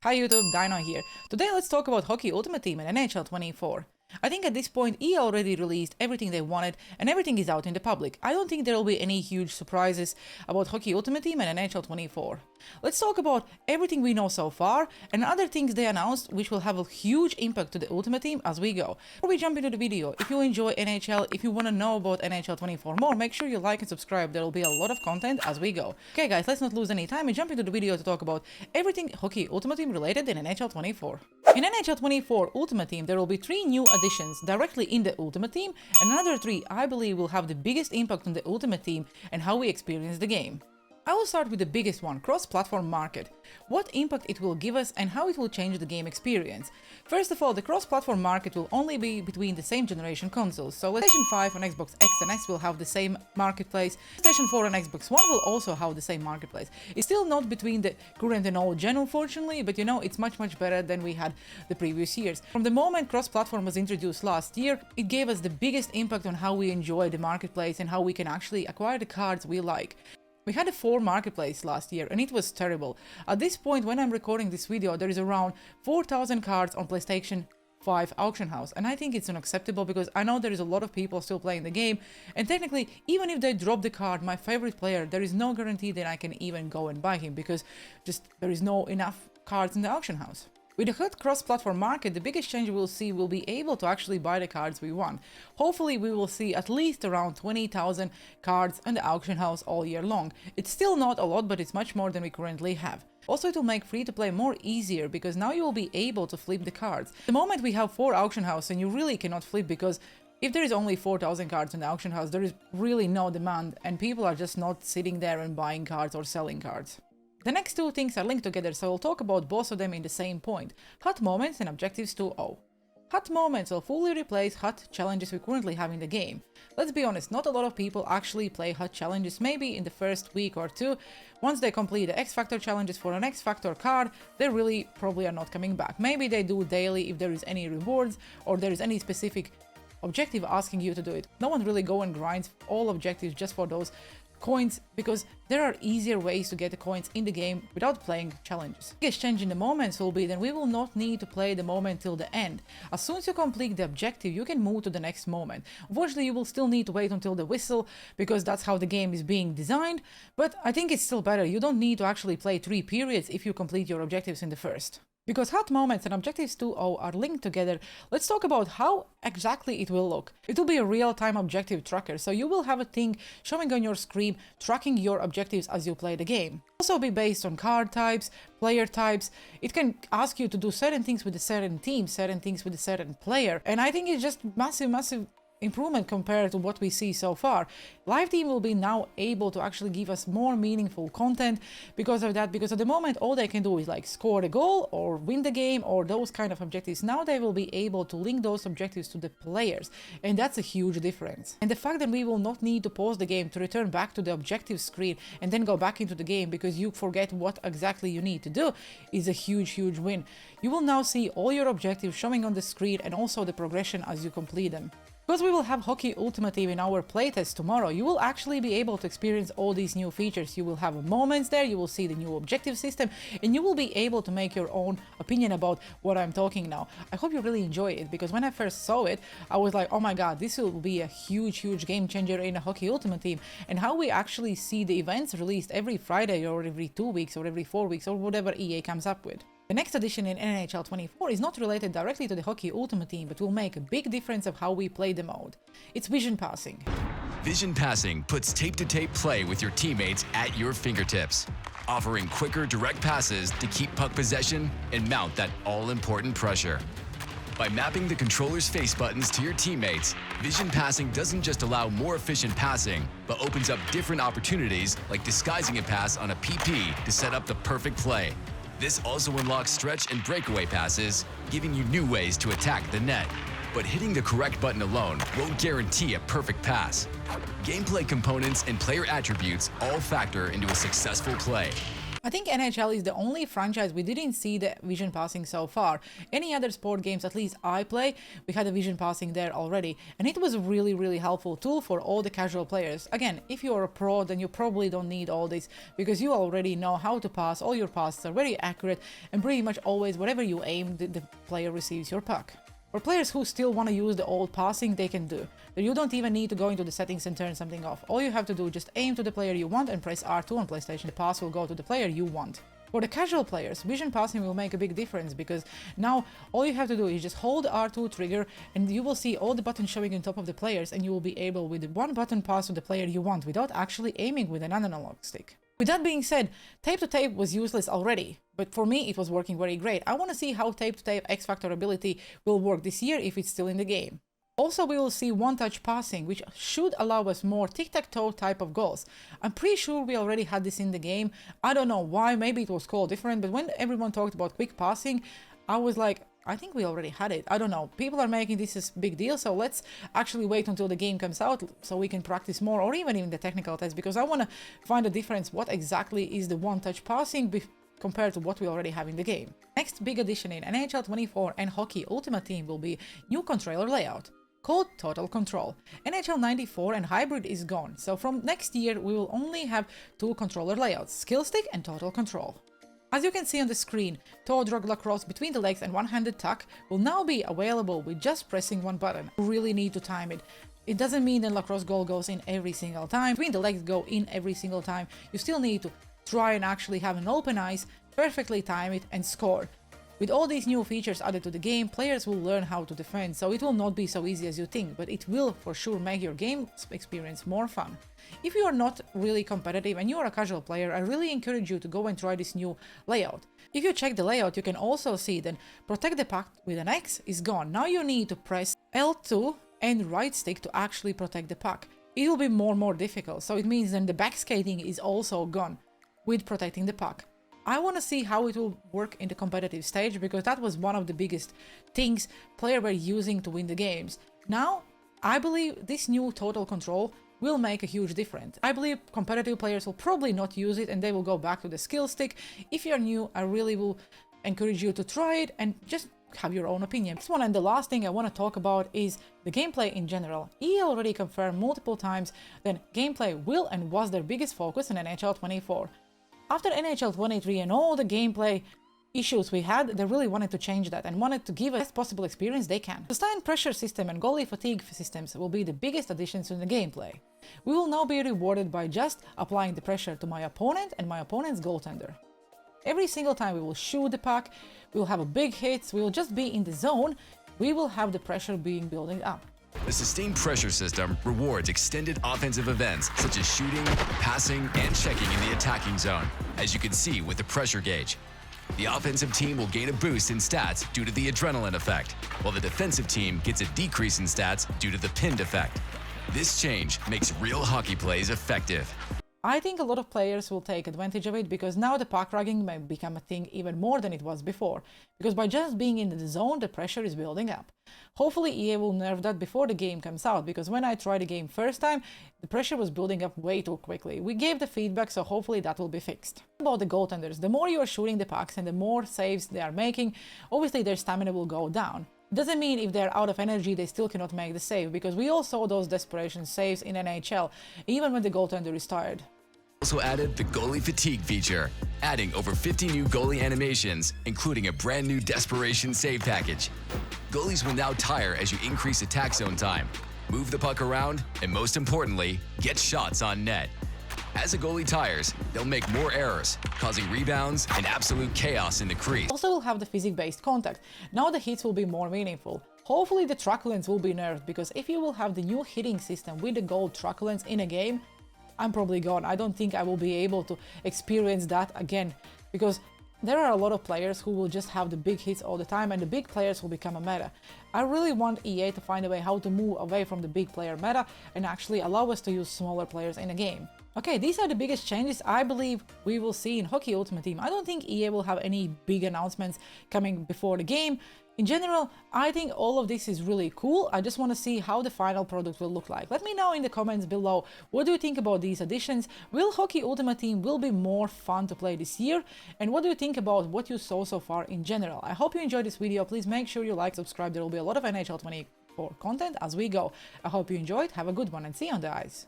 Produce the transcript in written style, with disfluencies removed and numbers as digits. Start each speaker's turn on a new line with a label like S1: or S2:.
S1: Hi YouTube, Dino here. Today let's talk about Hockey Ultimate Team and NHL 24. I think at this point EA already released everything they wanted and everything is out in the public. I don't think there will be any huge surprises about Hockey Ultimate Team and NHL 24. Let's talk about everything we know so far and other things they announced which will have a huge impact to the Ultimate Team as we go. Before we jump into the video, if you enjoy NHL, if you want to know about NHL 24 more, make sure you like and subscribe. There will be a lot of content as we go. Okay guys, let's not lose any time and jump into the video to talk about everything Hockey Ultimate Team related in NHL 24. In NHL 24 Ultimate Team, there will be 3 new additions directly in the Ultimate Team, and another 3 I believe will have the biggest impact on the Ultimate Team and how we experience the game. I will start with the biggest one, cross-platform market. What impact it will give us and how it will change the game experience. First of all, the cross-platform market will only be between the same generation consoles, so PlayStation 5 and Xbox X and S will have the same marketplace, PlayStation 4 and Xbox One will also have the same marketplace. It's still not between the current and old gen unfortunately, but you know, it's much better than we had the previous years. From the moment cross-platform was introduced last year, it gave us the biggest impact on how we enjoy the marketplace and how we can actually acquire the cards we like. We had a 4 marketplace last year and it was terrible. At this point when I'm recording this video, there is around 4,000 cards on PlayStation 5 auction house, and I think it's unacceptable because I know there is a lot of people still playing the game, and technically even if they drop the card, my favorite player, there is no guarantee that I can even go and buy him because just there is no enough cards in the auction house. With the HUT cross-platform market, the biggest change we'll see will be able to actually buy the cards we want. Hopefully we will see at least around 20,000 cards in the auction house all year long. It's still not a lot, but it's much more than we currently have. Also, it will make free-to-play more easier because now you will be able to flip the cards. The moment we have 4 auction houses and you really cannot flip because if there is only 4,000 cards in the auction house, there is really no demand and people are just not sitting there and buying cards or selling cards. The next 2 things are linked together, so I'll talk about both of them in the same point. HUT Moments and Objectives 2.0. HUT Moments will fully replace HUT challenges we currently have in the game. Let's be honest, not a lot of people actually play HUT challenges, maybe in the first week or 2. Once they complete the X Factor challenges for an X Factor card, they really probably are not coming back. Maybe they do daily if there is any rewards or there is any specific objective asking you to do it. No one really go and grinds all objectives just for those coins because there are easier ways to get the coins in the game without playing challenges. The biggest change in the moments will be that we will not need to play the moment till the end. As soon as you complete the objective, you can move to the next moment. Unfortunately, you will still need to wait until the whistle because that's how the game is being designed, but I think it's still better. You don't need to actually play 3 periods if you complete your objectives in the first. Because HUT Moments and Objectives 2.0 are linked together, let's talk about how exactly it will look. It will be a real-time objective tracker, so you will have a thing showing on your screen, tracking your objectives as you play the game. Also be based on card types, player types. It can ask you to do certain things with a certain team, certain things with a certain player, and I think it's just massive improvement compared to what we see so far. Live Team will be now able to actually give us more meaningful content because of that, because at the moment all they can do is like score a goal or win the game or those kind of objectives. Now they will be able to link those objectives to the players, and that's a huge difference. And the fact that we will not need to pause the game to return back to the objective screen and then go back into the game because you forget what exactly you need to do is a huge win. You will now see all your objectives showing on the screen and also the progression as you complete them. Because we will have Hockey Ultimate Team in our playtest tomorrow, you will actually be able to experience all these new features. You will have moments there, you will see the new objective system, and you will be able to make your own opinion about what I'm talking now. I hope you really enjoy it, because when I first saw it, I was like, oh my god, this will be a huge game changer in a Hockey Ultimate Team, and how we actually see the events released every Friday or every 2 weeks or every 4 weeks or whatever EA comes up with. The next addition in NHL 24 is not related directly to the Hockey Ultimate Team, but will make a big difference of how we play the mode. It's Vision Passing.
S2: Vision Passing puts tape-to-tape play with your teammates at your fingertips, offering quicker, direct passes to keep puck possession and mount that all-important pressure. By mapping the controller's face buttons to your teammates, Vision Passing doesn't just allow more efficient passing, but opens up different opportunities like disguising a pass on a PP to set up the perfect play. This also unlocks stretch and breakaway passes, giving you new ways to attack the net. But hitting the correct button alone won't guarantee a perfect pass. Gameplay components and player attributes all factor into a successful play.
S1: I think NHL is the only franchise we didn't see the vision passing so far. Any other sport games, at least I play, we had a vision passing there already, and it was a really helpful tool for all the casual players. Again, if you're a pro, then you probably don't need all this because you already know how to pass, all your passes are very accurate, and pretty much always whatever you aim, the player receives your puck. For players who still want to use the old passing, they can do. You don't even need to go into the settings and turn something off. All you have to do is just aim to the player you want and press R2 on PlayStation. The pass will go to the player you want. For the casual players, vision passing will make a big difference because now all you have to do is just hold the R2 trigger and you will see all the buttons showing on top of the players, and you will be able with one button pass to the player you want without actually aiming with an analog stick. With that being said, tape-to-tape was useless already, but for me it was working very great. I want to see how tape-to-tape X-Factor ability will work this year if it's still in the game. Also, we will see one-touch passing, which should allow us more tic-tac-toe type of goals. I'm pretty sure we already had this in the game. I don't know why, maybe it was called different, but when everyone talked about quick passing, I was like, I think we already had it. I don't know. People are making this a big deal, so let's actually wait until the game comes out so we can practice more, or even in the technical test, because I want to find a difference. What exactly is the one-touch passing compared to what we already have in the game? Next big addition in NHL 24 and Hockey Ultimate Team will be new controller layout, called Total Control. NHL 94 and Hybrid is gone, so from next year we will only have two controller layouts, Skill Stick and Total Control. As you can see on the screen, toe drag lacrosse between the legs and one-handed tuck will now be available with just pressing one button. You really need to time it. It doesn't mean that lacrosse goal goes in every single time, between the legs go in every single time. You still need to try and actually have an open eyes, perfectly time it and score. With all these new features added to the game, players will learn how to defend, so it will not be so easy as you think, but it will for sure make your game experience more fun. If you are not really competitive and you are a casual player, I really encourage you to go and try this new layout. If you check the layout, you can also see that Protect the Puck with an X is gone. Now you need to press L2 and right stick to actually protect the puck. It will be more difficult, so it means then the backskating is also gone with protecting the puck. I want to see how it will work in the competitive stage, because that was one of the biggest things players were using to win the games. Now, I believe this new Total Control will make a huge difference. I believe competitive players will probably not use it and they will go back to the skill stick. If you're new, I really will encourage you to try it and just have your own opinion. This one and the last thing I want to talk about is the gameplay in general. EA already confirmed multiple times that gameplay will and was their biggest focus in NHL 24. After NHL 23 and all the gameplay issues we had, they really wanted to change that and wanted to give us the best possible experience they can. Sustained pressure system and goalie fatigue systems will be the biggest additions in the gameplay. We will now be rewarded by just applying the pressure to my opponent and my opponent's goaltender. Every single time we will shoot the puck, we will have a big hits, we will just be in the zone, we will have the pressure building up.
S2: The sustained pressure system rewards extended offensive events such as shooting, passing, and checking in the attacking zone, as you can see with the pressure gauge. The offensive team will gain a boost in stats due to the adrenaline effect, while the defensive team gets a decrease in stats due to the pinned effect. This change makes real hockey plays effective.
S1: I think a lot of players will take advantage of it, because now the puck ragging may become a thing even more than it was before, because by just being in the zone, the pressure is building up. Hopefully EA will nerf that before the game comes out, because when I tried the game first time, the pressure was building up way too quickly. We gave the feedback, so hopefully that will be fixed. About the goaltenders, the more you are shooting the pucks and the more saves they are making, obviously their stamina will go down. Doesn't mean if they're out of energy they still cannot make the save, because we all saw those desperation saves in NHL, even when the goaltender is tired.
S2: Also added the goalie fatigue feature, adding over 50 new goalie animations, including a brand new desperation save package. Goalies will now tire as you increase attack zone time, move the puck around, and most importantly, get shots on net. As a goalie tires, they'll make more errors, causing rebounds and absolute chaos in the crease.
S1: Also, we'll have the physics-based contact. Now the hits will be more meaningful. Hopefully the truculence will be nerfed, because if you will have the new hitting system with the gold truculence in a game, I'm probably gone. I don't think I will be able to experience that again, because there are a lot of players who will just have the big hits all the time, and the big players will become a meta. I really want EA to find a way how to move away from the big player meta and actually allow us to use smaller players in a game. Okay, these are the biggest changes I believe we will see in Hockey Ultimate Team. I don't think EA will have any big announcements coming before the game. In general, I think all of this is really cool. I just want to see how the final product will look like. Let me know in the comments below, what do you think about these additions? Will Hockey Ultimate Team will be more fun to play this year? And what do you think about what you saw so far in general? I hope you enjoyed this video. Please make sure you like, subscribe. There will be a lot of NHL 24 content as we go. I hope you enjoyed. Have a good one and see you on the ice.